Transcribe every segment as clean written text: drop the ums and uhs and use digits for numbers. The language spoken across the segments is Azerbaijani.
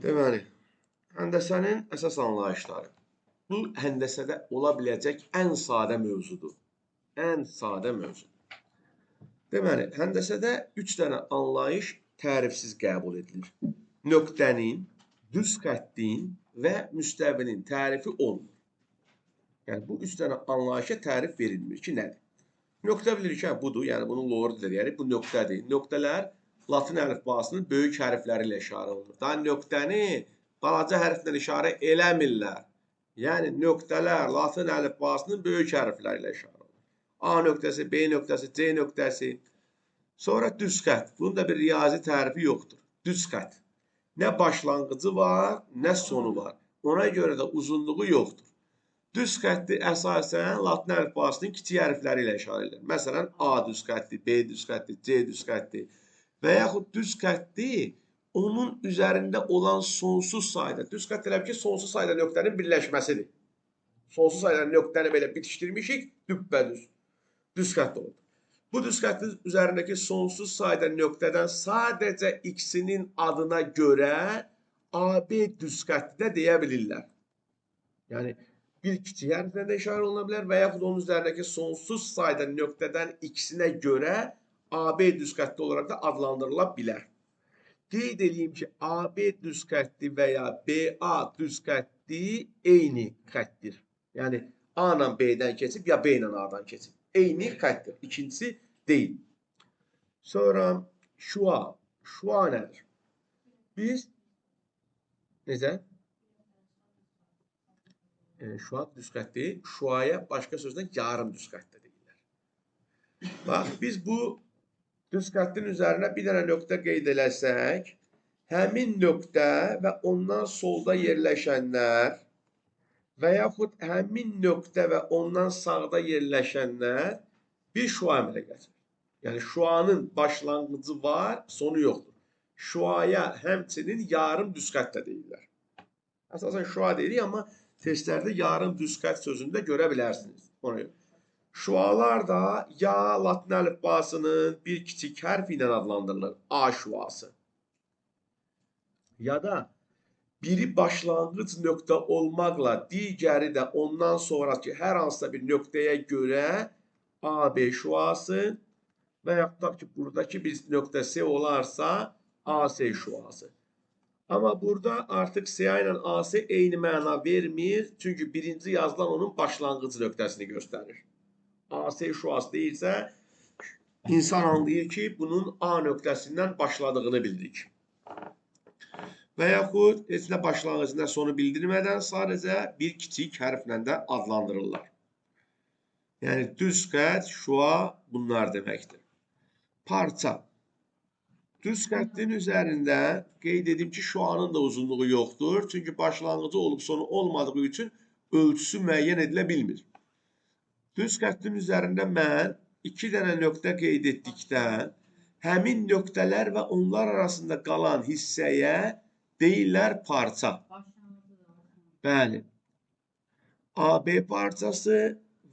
Deməli, həndəsənin əsas anlayışları. Bu, həndəsədə ola biləcək ən sadə mövzudur. Ən sadə mövzu. Deməli, həndəsədə 3 dənə anlayış tərifsiz qəbul edilir. Nöqtənin, düz xəttin və müstəvinin tərifi olmur. Yəni, bu 3 dənə anlayışa tərif verilmir ki, nədir? Nöqtə bilirik ki, budur, yəni bunun lordur, yəni bu nöqtədir. Nöqtələr Latin əlifbasının böyük hərfləri ilə işarə olunur. Daha nöqtəni balaca hərflə işarə eləmirlər. Yəni, nöqtələr Latin əlifbasının böyük hərfləri ilə işarə olunur. A nöqtəsi, B nöqtəsi, C nöqtəsi. Sonra düz xətt. Bunun da bir riyazi tərifi yoxdur. Düz xətt. Nə başlanğıcı var, nə sonu var. Ona görə də uzunluğu yoxdur. Düz xətti əsasən Latin əlifbasının kiçik hərfləri ilə işarə edilir. Məsələn, A düz xətti, B düz xətti, C düz xətti və yaxud düz xətti onun üzərində olan sonsuz sayda. Düz xətt elə ki, sonsuz sayda nöqtənin birləşməsidir. Sonsuz sayda nöqtəni belə bitişdirmişik, düppədüz. Düz xətt olur. Bu düz xəttin üzərindəki sonsuz sayda nöqtədən sadəcə x-inin adına görə AB düz xətti də deyə bilirlər. Yəni, bir kiçik hərflə də işarə oluna bilər və yaxud onun üzərindəki sonsuz sayda nöqtədən x-inə görə AB düz xətti olaraq da adlandırıla bilər. Qeyd edeyim ki, AB düz xətti və ya BA düz xətti eyni xəttdir. Yəni, A ilə B-dən keçib, ya B ilə A-dan keçib. Eyni xəttdir. İkincisi deyil. Sonra şua. Şua nədir? Biz necə? Şua düz xətti, şuaya başqa sözlə yarım düz xətt də deyirlər. Bax, biz bu düz xəttin üzərinə bir dənə nöqtə qeyd eləsək, həmin nöqtə və ondan solda yerləşənlər və yaxud həmin nöqtə və ondan sağda yerləşənlər bir şua əmələ gətirir. Yəni, şuanın başlanğıcı var, sonu yoxdur. Şuaya həmçinin yarım düz xətt də deyirlər. Əsasən şua deyirik, amma testlərdə yarım düz xətt sözünü də görə bilərsiniz. Şualar da ya Latin əlifbasının bir kiçik hərf ilə adlandırılır, A şuası. Ya da biri başlanğıc nöqtə olmaqla digəri də ondan sonraki hər hansısa bir nöqtəyə görə AB şuası və yaxud da ki, buradakı bir nöqtə S olarsa AS şuası. Amma burada artıq SA ilə AC eyni məna vermir. Çünki birinci yazılan onun başlanğıc nöqtəsini göstərir. AC şuası deyilsə, insan anlayır ki, bunun A nöqtəsindən başladığını bildirik. Və yaxud heç nə başlanğıc, nə sonu bildirmədən sadəcə bir kiçik hərflə də adlandırırlar. Yəni, düz xətt, şua bunlar deməkdir. Parça. Düz xəttin üzərində qeyd edim ki, şuanın da uzunluğu yoxdur. Çünki başlanğıcı olub sonu olmadığı üçün ölçüsü müəyyən edilə bilmir. Düz xəttin üzərində mən 2 dənə nöqtə qeyd etdikdən həmin nöqtələr və onlar arasında qalan hissəyə deyirlər parça. Bəli. AB parçası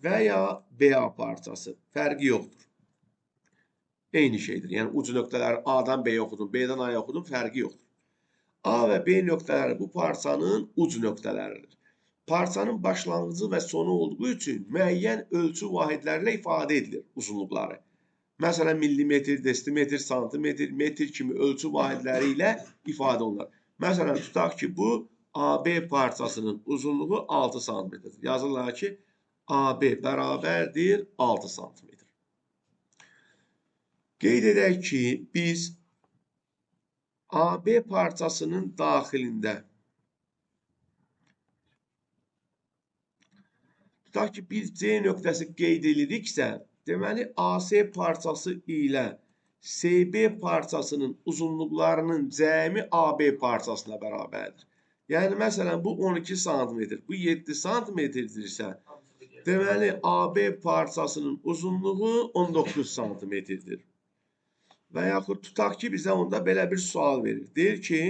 və ya BA parçası. Fərqi yoxdur. Eyni şeydir. Yəni, ucu nöqtələri A-dan B-yə oxudum, B-dən A-ya oxudum, fərqi yoxdur. A və B nöqtələri bu parçanın ucu nöqtələridir. Parçanın başlanğıcı və sonu olduğu üçün müəyyən ölçü vahidlərlə ifadə edilir uzunluqları. Məsələn, millimetr, desimetr, santimetr, metr kimi ölçü vahidləri ilə ifadə olunur. Məsələn, tutaq ki, bu AB parçasının uzunluğu 6 santimetrdir. Yazırlar ki, AB bərabərdir 6 santimetr. Qeyd edək ki, biz AB parçasının daxilində tutaq ki, bir C nöqtəsi qeyd ediliriksə, deməli AC parçası ilə CB parçasının uzunluqlarının cəmi AB parçasına bərabərdir. Yəni, məsələn, bu 12 santimetr, bu 7 santimetrdirsə, deməli, AB parçasının uzunluğu 19 santimetrdir. Və yaxud tutaq ki, bizə onda belə bir sual verir. Deyir ki,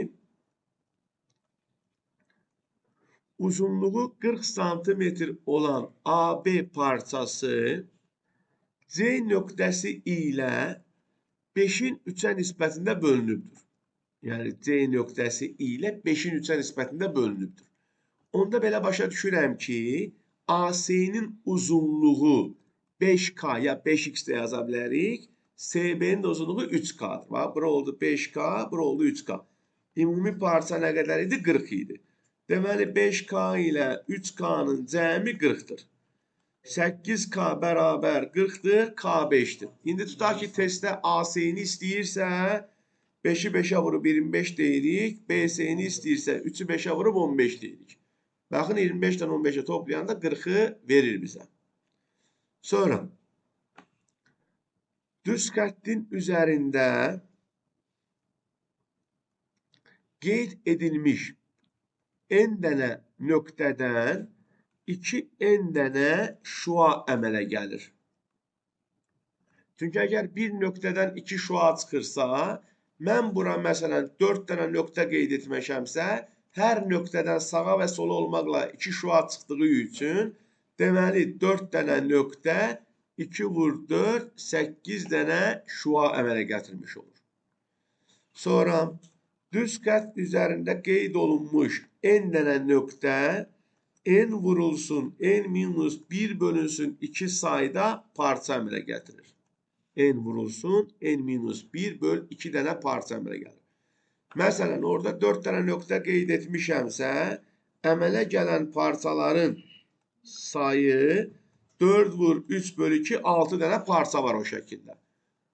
uzunluğu 40 santimetr olan AB parçası C nöqtəsi ilə 5-in 3-ə nisbətində bölünübdür. Yəni C nöqtəsi ilə 5-in 3-ə nisbətində bölünübdür. Onda belə başa düşürəm ki, AC-nin uzunluğu 5K ya 5X də yaza bilərik. CB-nin də uzunluğu 3K-dır. Bax, bura oldu 5K, bura oldu 3K. Ümumi parça nə qədər idi? 40 idi. Deməli, 5K ilə 3K-nın cəmi 40-dır. 8K bərabər 40-dır, K 5-dir. İndi tutaq ki, testdə AC-ni istəyirsə, 5-i 5'ə vurub 25 deyirik. BS'ni istəyirsə 3'ü 5'ə vurub 15 deyirik. Baxın 25'dən 15'ə toplayanda 40'ı verir bizə. Sonra düz xəttin üzərində qeyd edilmiş n dənə nöqtədən 2n dənə şua əmələ gəlir. Çünki əgər bir nöqtədən 2 şua çıxırsa, mən bura məsələn 4 dənə nöqtə qeyd etməşəmsə, hər nöqtədən sağa və sola olmaqla 2 şua çıxdığı üçün, deməli 4 dənə nöqtə 2 vur 4, 8 dənə şua əmələ gətirmiş olur. Sonra düz xətt üzərində qeyd olunmuş n dənə nöqtə n vurulsun n minus 1 bölünsün 2 sayda parça əmələ gətirir. N vurulsun, n minus 1 böl 2 dənə parça əmələ gəlir. Məsələn, orada 4 dənə nöqtə qeyd etmişəmsə, əmələ gələn parçaların sayı 4 vur 3 böl 2, 6 dənə parça var o şəkildə.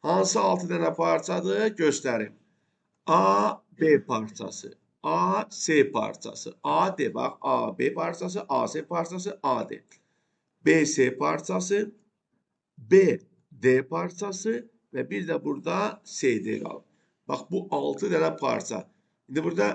Hansı 6 dənə parçadır? Göstərim. A, B parçası, A, C parçası, A, D, bax, A, B parçası, A, C parçası, A, D. B, C parçası, B, D parçası və bir də burada CD qalır. Bax, bu 6 dənə parça. İndi burada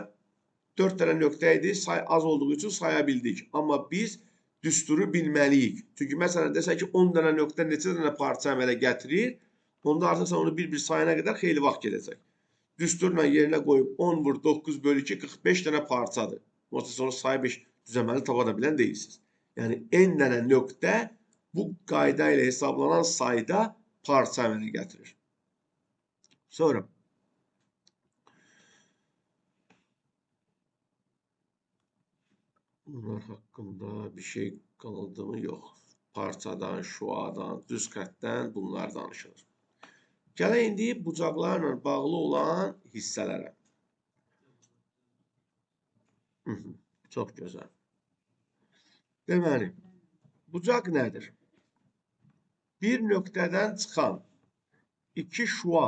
4 dənə nöqtə idi, say az olduğu üçün saya bildik. Amma biz düsturu bilməliyik. Çünki məsələn, desək ki, 10 dənə nöqtə neçə dənə parça əmələ gətirir, onda artıq sən onu bir-bir sayana qədər xeyli vaxt gedəcək. Düsturla yerinə qoyub 10 vur 9 böl 2, 45 dənə parçadır. Oysa sonra sayı 5 düzəməli tapa da bilən deyilsiniz. Yəni, n dənə nöqtə bu qayda ilə hesablanan sayda parça əmələ gətirir. Sonra bunlar haqqında bir şey qaldı mı? Yox. Parçadan, şuadan, düz xəttdən bunlar danışılır. Gələk indi bucaqlarla bağlı olan hissələrə. Çox gözəl. Deməli, bucaq nədir? Bir nöqtədən çıxan 2 şua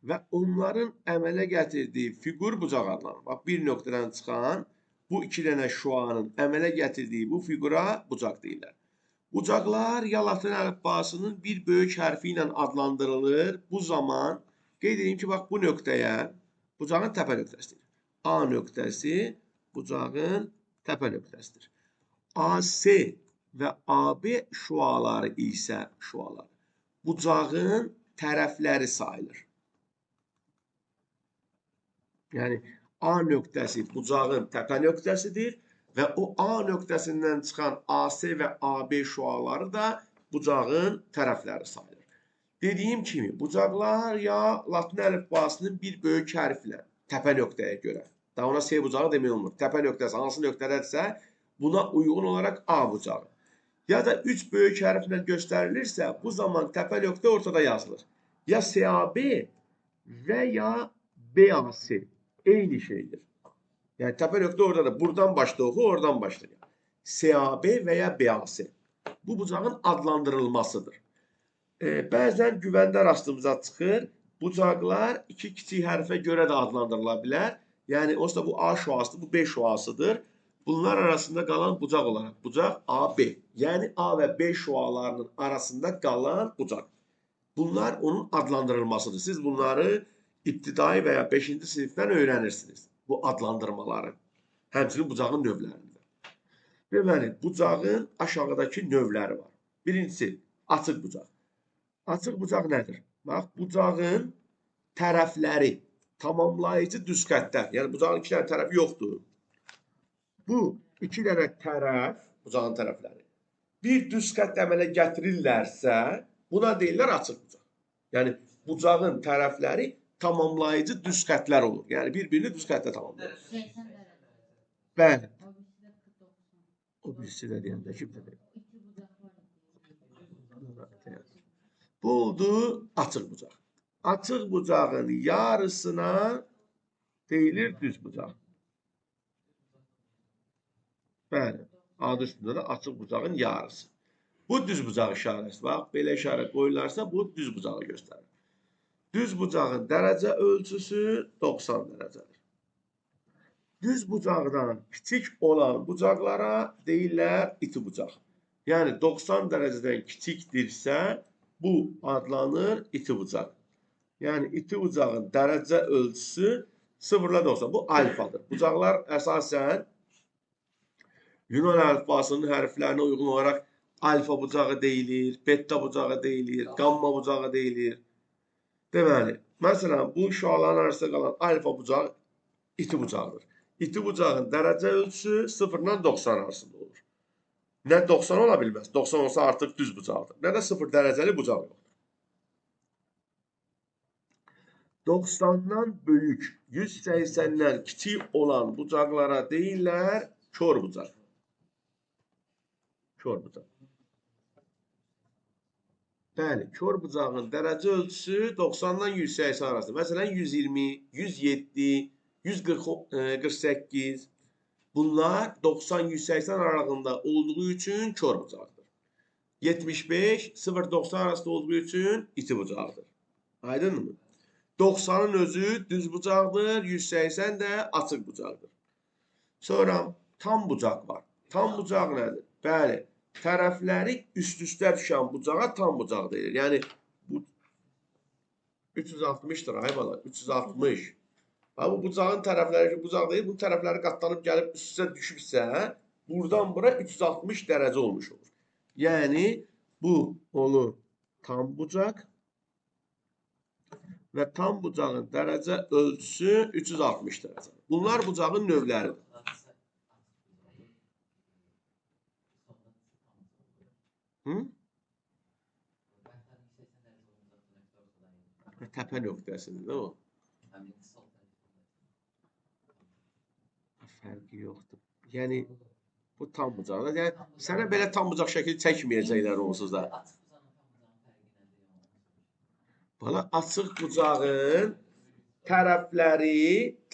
və onların əmələ gətirdiyi fiqur bucaq adlanır. Bax, bir nöqtədən çıxan bu 2 dənə şuanın əmələ gətirdiyi bu fiqura bucaq deyirlər. Bucaqlar ya Latın əlifbasının bir böyük hərfi ilə adlandırılır. Bu zaman qeyd edeyim ki, bax bu nöqtəyə bucağın təpə nöqtəsidir. A nöqtəsi bucağın təpə nöqtəsidir. AC və AB şuaları isə bucağın tərəfləri sayılır. Yəni A nöqtəsi bucağın təpə nöqtəsidir və o A nöqtəsindən çıxan AC və AB şuaları da bucağın tərəfləri sayılır. Dediyim kimi, bucaqlar ya Latın əlifbasının bir böyük hərflə təpə nöqtəyə görə, daha ona S bucağı demək olmur. Təpə nöqtəsi hansı nöqtədədirsə, buna uyğun olaraq A bucağı. Ya da 3 böyük hərflə göstərilirsə, bu zaman təpə nöqtə ortada yazılır. Ya SAB və ya BAC eyni şeydir. Yəni təpə nöqtə oradadır. Buradan başda oxu, oradan başlayır. SAB və ya BAC. Bu bucağın adlandırılmasıdır. Bəzən güvəndə rastımıza çıxır. Bucaqlar 2 kiçik hərfə görə də adlandırıla bilər. Yəni onsuz da bu A şuasıdır, bu B şuasıdır. Bunlar arasında qalan bucaq olaraq bucaq AB. Yəni A və B şualarının arasında qalan bucaq. Bunlar onun adlandırılmasıdır. Siz bunları ibtidai və ya 5-ci sinifdən öyrənirsiniz. Bu adlandırmaları. Həmçinin bucağın növlərində. Deməli, bucağın aşağıdakı növləri var. Birincisi, açıq bucaq. Açıq bucaq nədir? Bax, bucağın tərəfləri tamamlayıcı düz xəttlər. Yəni, bucağın 2 dənə tərəfi yoxdur. Bu 2 dənə tərəf, bucağın tərəfləri, bir düz xətt əmələ gətirirlərsə, buna deyirlər açıq bucaq. Yəni, bucağın tərəfləri tamamlayıcı düz xətlər olur. Yəni bir-birini düz xətlə tamamlayır. 80 dərəcə. Bəli. O birisi də 49. O birisi də deyəndə kimdə deyil. İki bucaq var. Bu oldu açıq bucaq. Açıq bucağın yarısına deyilir düz bucaq. Bəli. Adı üstündə də açıq bucağın yarısı. Bu düz bucaq işarəsi. Bax, belə işarə qoyularsa bu düz bucağı göstərir. Düz bucağın dərəcə ölçüsü 90 dərəcədir. Düz bucaqdan kiçik olan bucaqlara deyirlər iti bucaq. Yəni 90 dərəcədən kiçikdirsə bu adlanır iti bucaq. Yəni iti bucağın dərəcə ölçüsü 0-90. Bu alfadır. Bucaqlar əsasən Yunan əlifbasının hərflərinə uyğun olaraq alfa bucağı deyilir, beta bucağı deyilir, gamma bucağı deyilir. Deməli, məsələn, bu şüaların arasında qalan alfa bucağı iti bucaqdır. İti bucağın dərəcə ölçüsü 0-dan 90 arasında olur. Nə 90 ola bilməz. 90 olsa artıq düz bucaqdır. Nə də 0 dərəcəli bucaq yoxdur. 90-dan böyük, 180-dən kiçik olan bucaqlara deyirlər kör bucaq. Kör bucaq. Bəli, kör bucağın dərəcə ölçüsü 90-dan 180 arasında. Məsələn, 120, 107, 148. Bunlar 90-180 aralığında olduğu üçün kör bucaqdır. 75, 0-90 arasında olduğu üçün iti bucaqdır. Aydınmı? 90'ın özü düz bucaqdır, 180 də açıq bucaqdır. Sonra tam bucaq var. Tam bucaq nədir? Bəli, tərəfləri üst-üstə düşən bucağa tam bucaq deyilir. Yəni, bu 360'dır, ay bala, 360. Bu bucağın tərəfləri bucaq deyil, bu tərəfləri qatlanıb gəlib üst-üstə düşübsə, buradan bura 360 dərəcə olmuş olur. Yəni, bu olur tam bucaq və tam bucağın dərəcə ölçüsü 360 dərəcə. Bunlar bucağın növləridir. Təpə nöqtəsində o. Fərqi yoxdur. Yəni, bu tam bucaqdır. Yəni, sənə belə tam bucaq şəkil çəkməyəcəklər onsuz da. Bana açıq bucağın tərəfləri,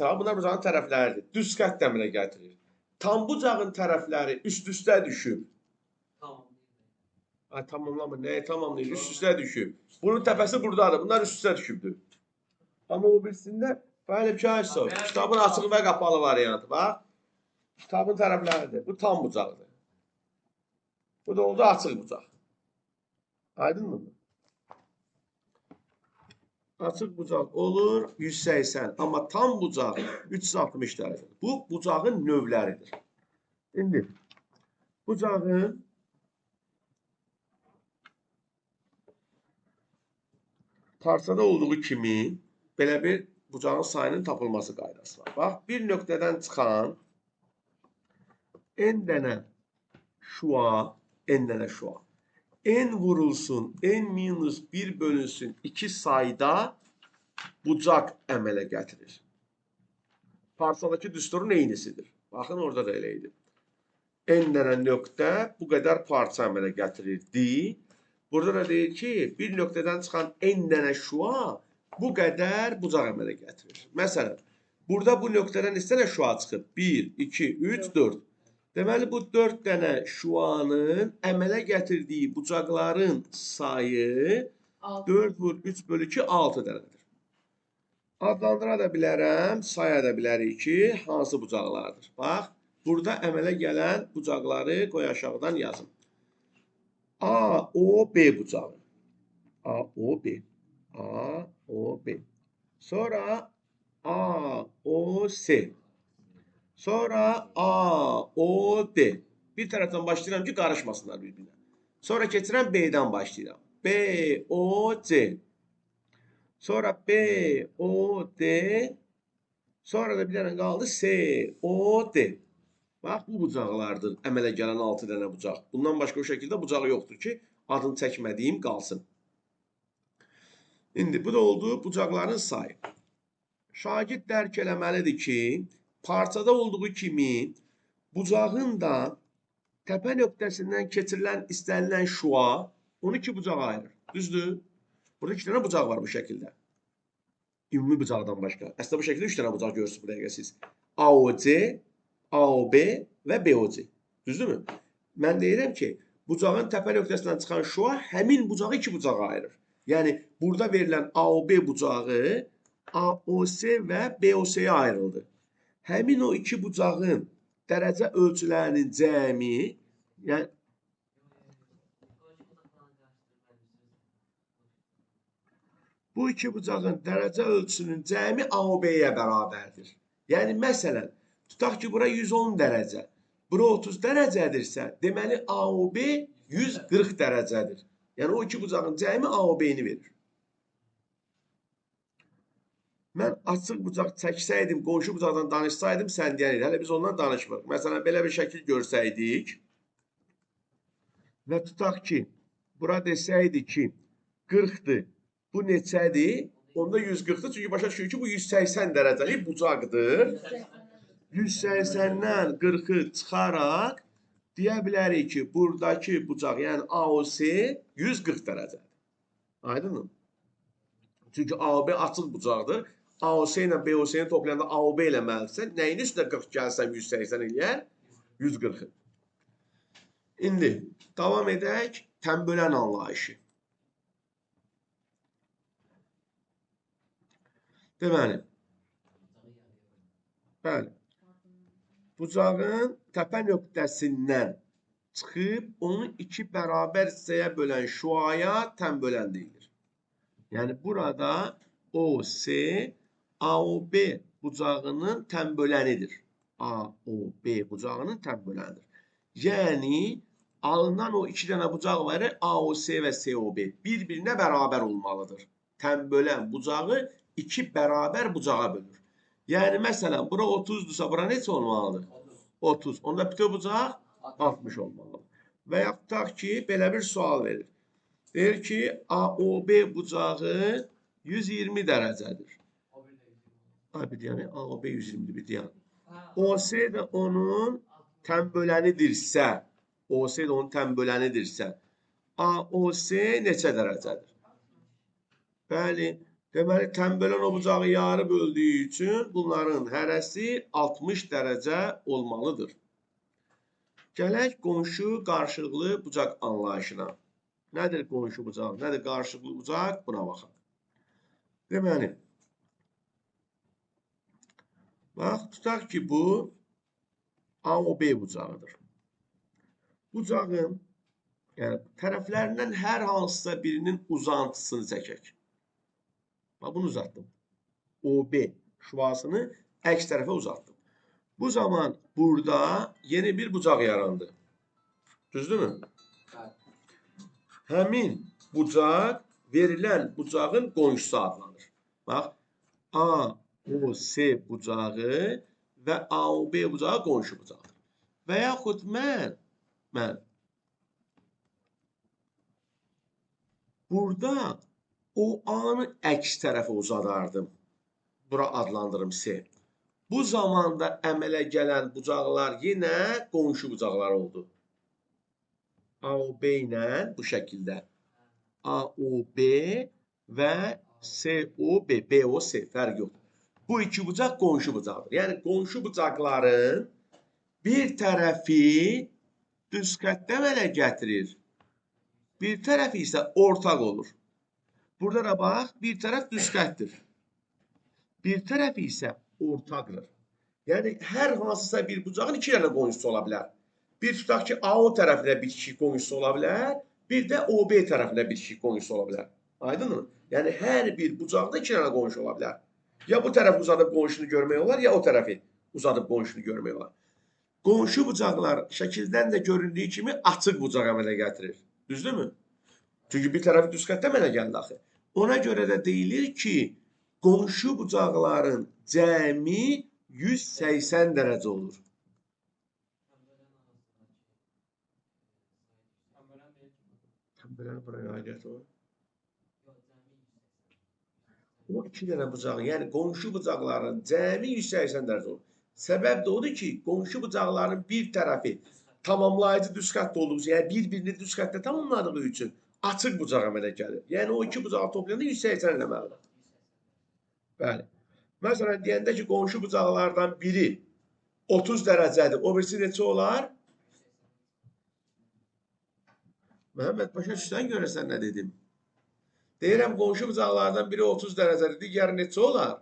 bunlar bucağın tərəfləridir. Düz xətt əmələ gətirir. Tam bucağın tərəfləri üst-üstə düşüb. Tamamlamır. Nəyə tamamlayır? Üst-üstə düşüb. Bunun təpəsi buradadır. Bunlar üst-üstə düşübdür. Amma o birisində böyle bir şey var. Kitabın açıq və qapalı variantı. Bax. Kitabın tərəfləridir. Bu tam bucaqdır. Bu da oldu açıq bucaq. Aydın mı? Açıq bucaq olur 180. Amma tam bucaq 360 dərəcə. Bu bucağın növləridir. İndi bucağın parçada olduğu kimi belə bir bucağın sayının tapılması qaydası var. Bax, bir nöqtədən çıxan n dənə şua, n vurulsun, n-1 bölünsün 2 sayda bucaq əmələ gətirir. Parçadakı düsturun eynisidir. Baxın, orada da elə idi. N dənə nöqtə bu qədər parça əmələ gətirirdi. Burada da deyir ki, bir nöqtədən çıxan n dənə şua bu qədər bucaq əmələ gətirir. Məsələn, burada bu nöqtədən neçə dənə şua çıxıb? 1, 2, 3, 4. Deməli, bu 4 dənə şuanın əmələ gətirdiyi bucaqların sayı 4 vur 3 bölü 2, 6 dənədir. Adlandıra da bilərəm, saya da bilərik ki, hansı bucaqlardır. Bax, burada əmələ gələn bucaqları qoy aşağıdan yazın. A, O, B bucağı. A, O, B. A, O, B. Sonra A, O, S. Sonra A, O, D. Bir tərəfdən başlayıram ki, qarışmasınlar bir-birinə. Sonra keçirəm B-dən başlayıram. B, O, C. Sonra B, O, D. Sonra da bir dənə qaldı S, O, D. Bax, bu bucaqlardır. Əmələ gələn 6 dənə bucaq. Bundan başqa o şəkildə bucağı yoxdur ki, adını çəkmədiyim qalsın. İndi bu da oldu bucaqların sayı. Şagird dərk eləməlidir ki, parçada olduğu kimi bucağın da təpə nöqtəsindən keçirilən istənilən şua onu iki bucağa ayırır. Düzdür? Burada iki dənə bucaq var bu şəkildə. Ümumi bucaqdan başqa. Əslində bu şəkildə üç dənə bucaq görürsünüz bu dəqiqə siz. AOC, AOB və BOC. Düzdürmü? Mən deyirəm ki, bucağın təpə nöqtəsindən çıxan şua həmin bucağı iki bucağa ayırır. Yəni, burada verilən AOB bucağı AOC və BOC-yə ayrıldı. Həmin o iki bucağın dərəcə ölçülərinin cəmi, yəni bu iki bucağın dərəcə ölçüsünün cəmi AOB-yə bərabərdir. Yəni, məsələn, tutaq ki, bura 110 dərəcə, bura 30 dərəcədirsə, deməli AOB 140 dərəcədir. Yəni, o iki bucağın cəmi AOB-ni verir. Mən açıq bucaq çəksəydim, qonşu bucaqdan danışsaydım, sən deyərik. Hələ biz ondan danışmırıq. Məsələn, belə bir şəkil görsəydik və tutaq ki, bura desəydik ki, 40-dır, bu neçədir? Onda 140-dır. Çünki başa düşürük ki, bu 180 dərəcəlik bucaqdır. 180-dən 40-ı çıxaraq deyə bilərik ki, buradakı bucaq, yəni AOC 140 dərəcədir. Aydınmı? Çünki AOB açıq bucaqdır. AOC ilə BOC-ni toplayanda AOB eləməlisən. Nəyin üstə 40 gəlsəm 180 eləyər? 140-ı. İndi davam edək tənbölən anlayışı. Deməli, bəli, bucağın təpə nöqtəsindən çıxıb onu iki bərabər hissəyə bölən şuaya tənbölən deyilir. Yəni, burada OC AOB bucağının tənbölənidir. AOB bucağının tənbölənidir. Yəni, alınan o iki dənə bucaq var, AOC və COB bir-birinə bərabər olmalıdır. Tənbölən bucağı iki bərabər bucağa bölür. Yəni, məsələn, bura 30-dursa, bura neçə olmalıdır? 30. Onda bütün bucaq 60 olmalıdır. Və ya tutaq ki, belə bir sual verir. Deyir ki, AOB bucağı 120 dərəcədir. Yəni, AOB 120-dir, bir deyəm. OC də onun tənbölənidirsə, OC də onun tənbölənidirsə, AOC neçə dərəcədir? Bəli, deməli, tənbölən o bucağı yarı böldüyü üçün bunların hərəsi 60 dərəcə olmalıdır. Gələk qonşu qarşılıqlı bucaq anlayışına. Nədir qonşu bucaq, nədir qarşılıqlı bucaq? Buna baxaq. Deməli, bax, tutaq ki, bu AOB bucağıdır. Bucağın, yəni tərəflərindən hər hansısa birinin uzantısını çəkək. Bax, bunu uzatdım. OB şüasını əks tərəfə uzatdım. Bu zaman burada yeni bir bucaq yarandı. Düzdürmü? Həmin bucaq verilən bucağın qonşusu adlanır. Bax, AOC bucağı və AOB bucağı qonşu bucaqdır. Və yaxud mən burada OA-nı əks tərəfə uzadardım. Bura adlandırım C. Bu zamanda əmələ gələn bucaqlar yenə qonşu bucaqlar oldu. AOB ilə bu şəkildə. AOB və COB, BOC fərq yoxdur. Bu iki bucaq qonşu bucaqdır. Yəni, qonşu bucaqların bir tərəfi düz xəttə əmələ gətirir. Bir tərəfi isə ortaq olur. Burada da bax, bir tərəf düz xəttdir. Bir tərəfi isə ortaqdır. Yəni, hər hansısa bir bucağın iki dənə qonşusu ola bilər. Bir tutaq ki, AO tərəfində bir kişi qonşusu ola bilər, bir də OB tərəfində bir kişi qonşusu ola bilər. Aydınmı? Yəni, hər bir bucaqda iki dənə qonşu ola bilər. Ya bu tərəf uzadıb qonşunu görmək olar, ya o tərəfi uzadıb qonşunu görmək olar. Qonşu bucaqlar şəkildən də göründüyü kimi açıq bucaq əmələ gətirir. Düzdürmü? Çünki bir tərəfi düz xəttə əmələ gəldi axı. Ona görə də deyilir ki, qonşu bucaqların cəmi 180 dərəcə olur. Tənböləni buraya aidiyyəti var. o iki dənə bucağın, yəni qonşu bucaqların cəmi 180 dərəcə olur. Səbəb də odur ki, qonşu bucaqların bir tərəfi tamamlayıcı düz xətt olduğu üçün, yəni bir-birini düz xəttdə tamamladığı üçün açıq bucaq əmələ gəlir. Yəni o iki bucağı toplayanda 180 eləməlidir. Bəli. Məsələn, deyəndə ki, qonşu bucaqlardan biri 30 dərəcədir, o birisi neçə olar? Məhəmməd, başa düşsən görəsən nə dedim? Deyirəm, qonşu bucaqlardan biri 30 dərəcədir, digəri neçə olar?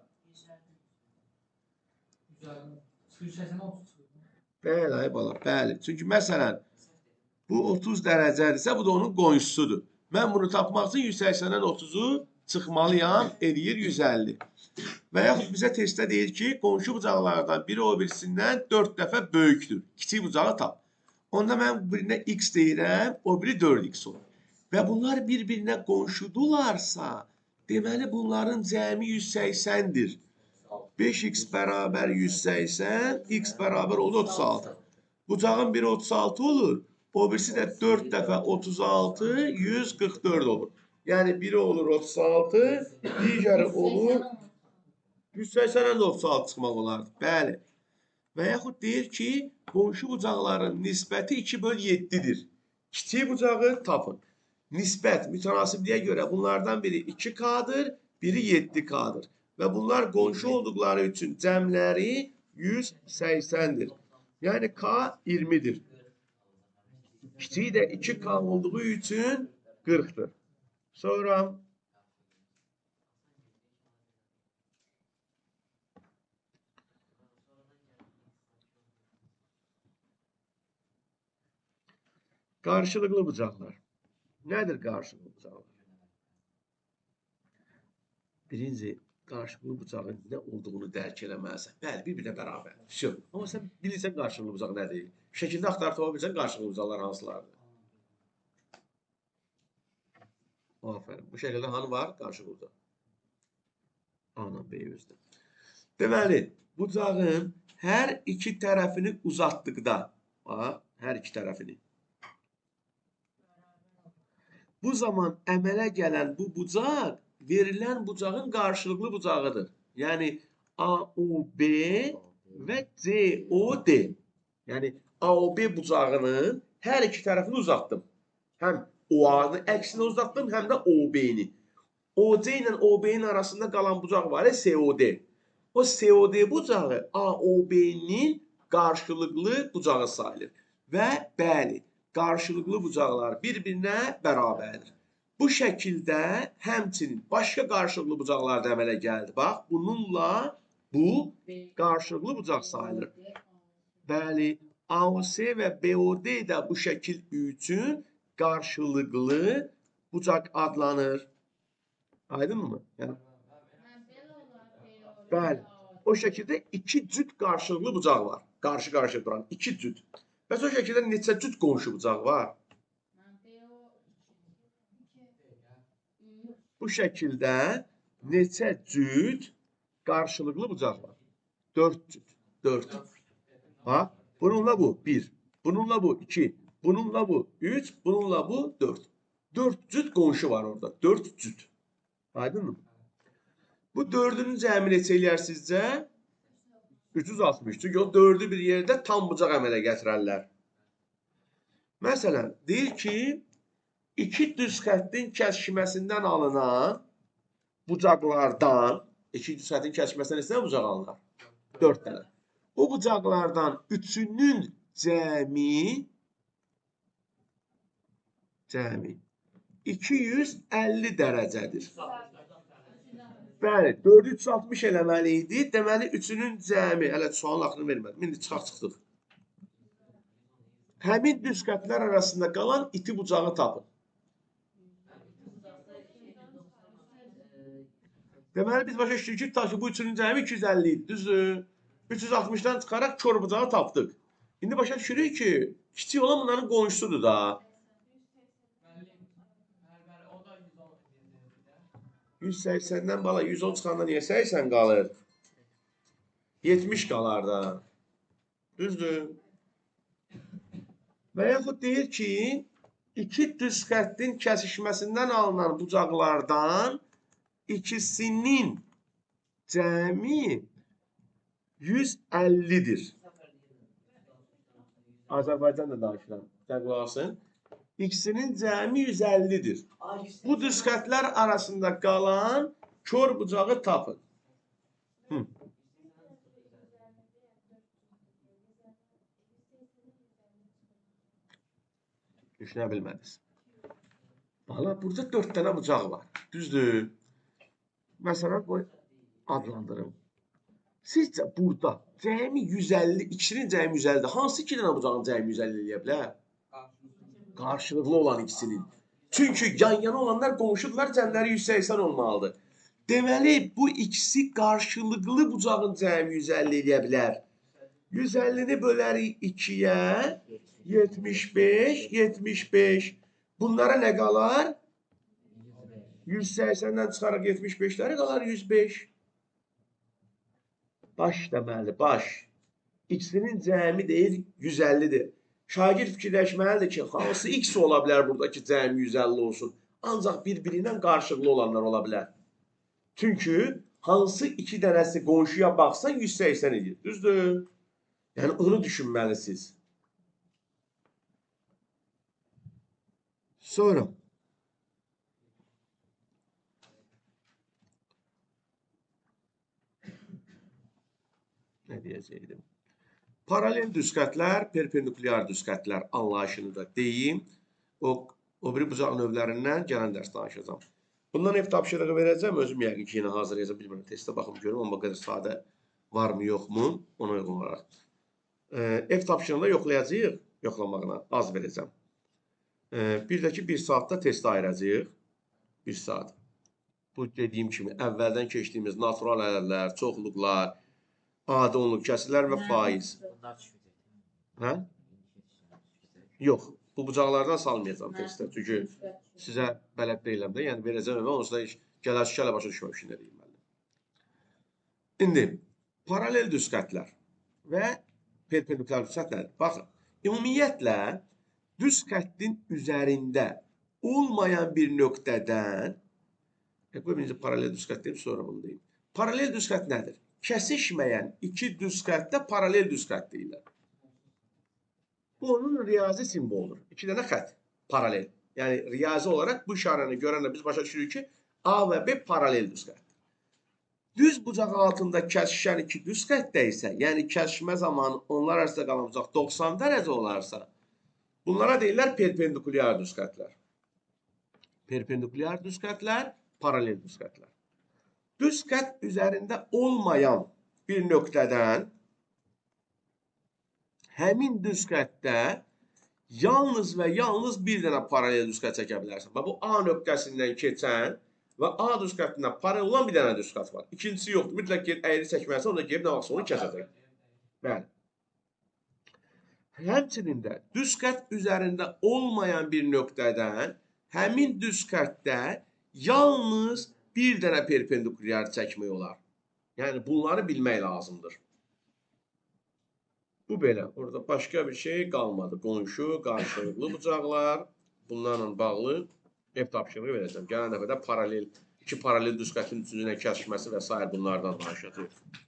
Bəli, ay bala, bəli. Çünki məsələn, bu 30 dərəcədirsə, bu da onun qonşusudur. Mən bunu tapmaq üçün 180-dən 30-u çıxmalıyam, eləyir 150. Və yaxud bizə testdə deyir ki, qonşu bucaqlardan biri o birisindən 4 dəfə böyükdür. Kiçik bucağı tap. Onda mən birinə x deyirəm, o biri 4x olur. Və bunlar bir-birinə qonşudularsa, deməli bunların cəmi 180-dir. 5x bərabər 180, x bərabər oldu 36. Bucağın biri 36 olur, o birisi də 4 dəfə 36, 144 olur. Yəni biri olur 36, digəri olur 180-dən də 36 çıxmaq olardı. Bəli. Və yaxud deyir ki, qonşu bucaqların nisbəti 2/7-dir. Kiçik bucağı tapın. Nisbət, mütənasibliyə görə bunlardan biri 2K-dır, biri 7K-dır. Və bunlar qonşu olduqları üçün cəmləri 180-dir. Yəni K 20-dir. Kiçiyi də 2K olduğu üçün 40-dır. Sonra qarşılıqlı bucaqlar. Nədir qarşılıqlı bucaqlar? Birinci, qarşılıqlı bucağın nə olduğunu dərk eləməlisən. Bəli, bir-birinə bərabər. Amma sən bilirsən qarşılıqlı bucaq nədir? Şəkildə axtarıb tapa bilirsən qarşılıqlı bucaqlar hansılardır? Aferin. Bu şəkildə hanı var? Qarşılıqlı bucaq. A-la B özdə. Deməli, bucağın hər iki tərəfini uzatdıqda, hər iki tərəfini. Bu zaman əmələ gələn bu bucaq verilən bucağın qarşılıqlı bucağıdır. Yəni AOB və COD. Yəni AOB bucağının hər iki tərəfini uzatdım. Həm OA-nı əksinə uzatdım, həm də OB-ni. OC ilə OB-nin arasında qalan bucaq var ya, COD. O COD bucağı AOB-nin qarşılıqlı bucağı sayılır. Və bəli, qarşılıqlı bucaqlar bir-birinə bərabərdir. Bu şəkildə həmçinin başqa qarşılıqlı bucaqlar da əmələ gəldi. Bax, bununla bu qarşılıqlı bucaq sayılır. Bəli, AOC və BOD də bu şəkil üçün qarşılıqlı bucaq adlanır. Aydın mı? Yəni, bəli, o şəkildə iki cüt qarşılıqlı bucaq var. Qarşı-qarşıya duran iki cüt. Bəs o şəkildə neçə cüt qonşu bucaq var? Bu şəkildə neçə cüt qarşılıqlı bucaq var? 4 cüt. 4. Bax, bununla bu 1, bununla bu 2, bununla bu 3, bununla bu 4. 4 cüt qonşu var orada. 4 cüt. Aydın mı? Bu 4'ünün cəmi neçə eləyər sizcə? 360. Çünki o 4'ü bir yerdə tam bucaq əmələ gətirərlər. Məsələn, deyir ki, iki düz xəttin kəsişməsindən alınan bucaqlardan, iki düz xəttin kəsişməsindən neçə bucaq alınır? 4 dənə. O bucaqlardan üçünün cəmi 250 dərəcədir. Bəli, 4'ü 360 eləməli idi. Deməli, üçünün cəmi, hələ sualın axırını vermədim. İndi çıxdıq. Həmin düz xəttlər arasında qalan iti bucağı tapın. Deməli, biz başa düşdük ki, bu üçünün cəmi 250 idi, düzdür? 360'dan çıxaraq kör bucağı tapdıq. İndi başa düşürük ki, kiçik olan bunların qonşusudur da. 180'dən bala 110 çıxanda niyə 80 qalır? 70 qalar da. Düzdür? Və yaxud deyir ki, iki düz xəttin kəsişməsindən alınan bucaqlardan ikisinin cəmi 150'dir. Azərbaycan da danışıram. Qulaq asın. İkisinin cəmi 150'dir. Bu düz xətlər arasında qalan kör bucağı tapın. Hı. Düşünə bilmədiniz. Valla burada 4 dənə bucaq var. Düzdür. Məsələn, bu adlandırım. Sizcə burada cəmi 150, ikisinin cəmi 150'dir. Hansı iki dənə bucağın cəmi 150 eləyə bilər? Qarşılıqlı olan ikisinin. Çünki yan-yana olanlar qonşudurlar, cəmləri 180 olmalıdır. Deməli, bu ikisi qarşılıqlı bucağın cəmi 150 eləyə bilər. 150'ni bölərik 2'yə, 75, 75. Bunlara nə qalar? 180'dən çıxaraq 75'ləri qalar 105. Baş deməli, baş. İkisinin cəmi deyir 150'dir. Şagird fikirləşməlidir ki, hansı x ola bilər buradakı cəmi 150 olsun? Ancaq bir-birindən qarşılıqlı olanlar ola bilər. Çünki hansı iki dənəsi qonşuya baxsan 180 edir. Düzdür? Yəni onu düşünməlisiniz. Sonra nə deyəcəkdim? Paralel düz xətlər, perpendikulyar düz xətlər anlayışını da deyim. O biri bucaq növlərindən gələn dərs danışacağam. Bundan ev tapşırığı verəcəm. Özüm yəqin ki, yenə hazırlayacağım. Bilmirəm, testə baxım görüm. Amma qədər sadə varmı, yoxmu? Ona uyğun olaraq. Ev tapşırığında yoxlayacağıq. Yoxlamağına az verəcəm. Bir də ki, 1 saatda test ayıracağıq. 1 saat. Bu dediyim kimi, əvvəldən keçdiyimiz natural ədədlər, çoxluqlar, adi onluq kəsirlər və faiz. Hə? Yox. Bu bucaqlardan salmayacağım testə. Çünki sizə bələd deyiləm də. Yəni verəcəm və onsuz da gələr başa düşməmişim nə deyim mən. İndi paralel düz xətlər və perpendikulyar düz xət nədir? Baxın, ümumiyyətlə düz xəttin üzərində olmayan bir nöqtədən birinci paralel düz xət deyim, sonra bunu deyim. Paralel düz xət nədir? Kəsişməyən iki düz xəttə paralel düz xət deyirlər. Bu onun riyazi simvoludur. 2 dənə xət paralel. Yəni riyazi olaraq bu işarəni görəndə biz başa düşürük ki, A və B paralel düz xətdir. Düz bucaq altında kəsişən iki düz xəttdə isə, yəni kəsişmə zamanı onlar arasında qalan bucaq 90 dərəcə olarsa, bunlara deyirlər perpendikulyar düz xətlər. Perpendikulyar düz xətlər, paralel düz xətlər. Düz xət üzərində olmayan bir nöqtədən həmin düz xəttdə yalnız və yalnız bir dənə paralel düz xət çəkə bilərsən. Bu A nöqtəsindən keçən və A düz xəttindən paralel olan bir dənə düz xət var. İkincisi yoxdur. Mütləq gedib əyri çəkməlisən, onda gedib nə vaxtsa onu kəsəcək. Bəli. Həmçinin də düz xət üzərində olmayan bir nöqtədən həmin düz xəttdə yalnız bir dənə perpendikulyar çəkmək olar. Yəni bunları bilmək lazımdır. Bu belə. Orada başqa bir şey qalmadı. Qonşu, qarşılıqlı bucaqlar. Bunlarla bağlı ev tapşırığı verəcəm. Gələn dəfədə iki paralel düz xəttin üçüncünə kəsişməsi və s. bunlardan danışacağıq.